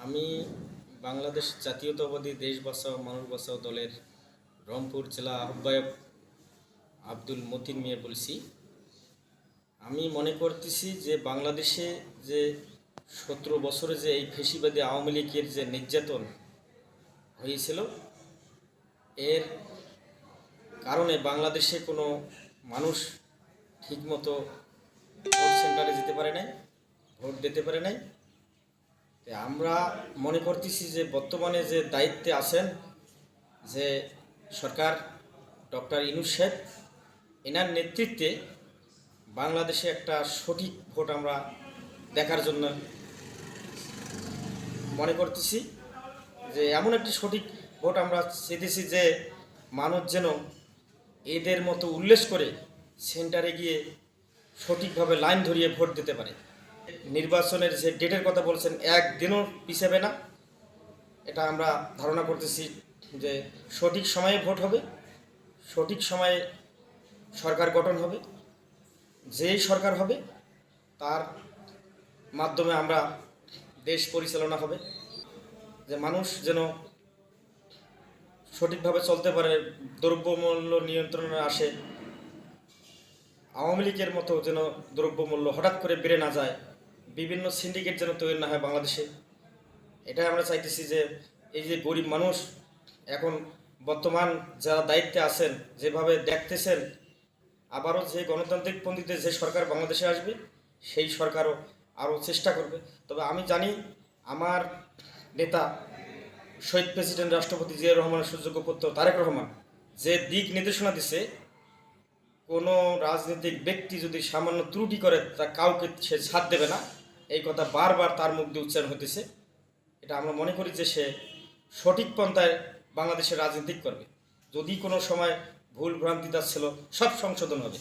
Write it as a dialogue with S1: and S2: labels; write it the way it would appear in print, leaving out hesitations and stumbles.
S1: আমি বাংলাদেশ জাতীয়তাবাদী দেশ বাঁচাও মানুষ বাঁচাও দলের রংপুর জেলা আহ্বায়ক আব্দুল মতিন মিয়া বলছি। আমি মনে করতেছি যে বাংলাদেশে যে 17 বছরে যে এই ফ্যাসিবাদী আওয়ামী লীগের যে নির্যাতন হয়েছিল, এর কারণে বাংলাদেশে কোনো মানুষ ঠিকমতো ভোট সেন্টারে যেতে পারে নাই, ভোট দিতে পারে নাই। আমরা মনে করতেছি যে বর্তমানে যে দায়িত্বে আছেন যে সরকার, ডক্টর ইউনূস সাহেব, এনার নেতৃত্বে বাংলাদেশে একটা সঠিক ভোট আমরা দেখার জন্য মনে করতেছি যে এমন একটি সঠিক ভোট আমরা চেয়েছি যে মানুষ যেন এদের মতো উল্লেস করে সেন্টারে গিয়ে সঠিকভাবে লাইন ধরিয়ে ভোট দিতে পারে। নির্বাচনের যে ডেটের কথা বলছেন, একদিনও পিছাবে না, এটা আমরা ধারণা করতেছি যে সঠিক সময়ে ভোট হবে, সঠিক সময়ে সরকার গঠন হবে। যেই সরকার হবে তার মাধ্যমে আমরা দেশ পরিচালনা হবে, যে মানুষ যেন সঠিকভাবে চলতে পারে, দ্রব্যমূল্য নিয়ন্ত্রণে আসে, আওয়ামী লীগের মতো যেন দ্রব্যমূল্য হঠাৎ করে বেড়ে না যায়, বিভিন্ন সিন্ডিকেট যেন তৈরি না হয় বাংলাদেশে। এটাই আমরা চাইতেছি যে এই যে গরিব মানুষ এখন বর্তমান যারা দায়িত্বে আছেন, যেভাবে দেখতেছেন, আবারও যে গণতান্ত্রিক পন্থীতে যে সরকার বাংলাদেশে আসবে সেই সরকারও আরও চেষ্টা করবে। তবে আমি জানি আমার নেতা শহীদ প্রেসিডেন্ট রাষ্ট্রপতি জিয়াউর রহমানের সুযোগ্য পুত্র তারেক রহমান যে দিক নির্দেশনা দিছে, কোনো রাজনৈতিক ব্যক্তি যদি সামান্য ত্রুটি করে তা কাউকে সে ছাড় দেবে না, এই কথা বারবার তার মুখ দিয়ে উচ্চারণ হতেছে। এটা আমরা মনে করি যে সে সঠিক পন্থায় বাংলাদেশের রাজনীতি করবে। যদি কোনো সময় ভুল ভ্রান্তি তার ছিল, সব সংশোধন হবে।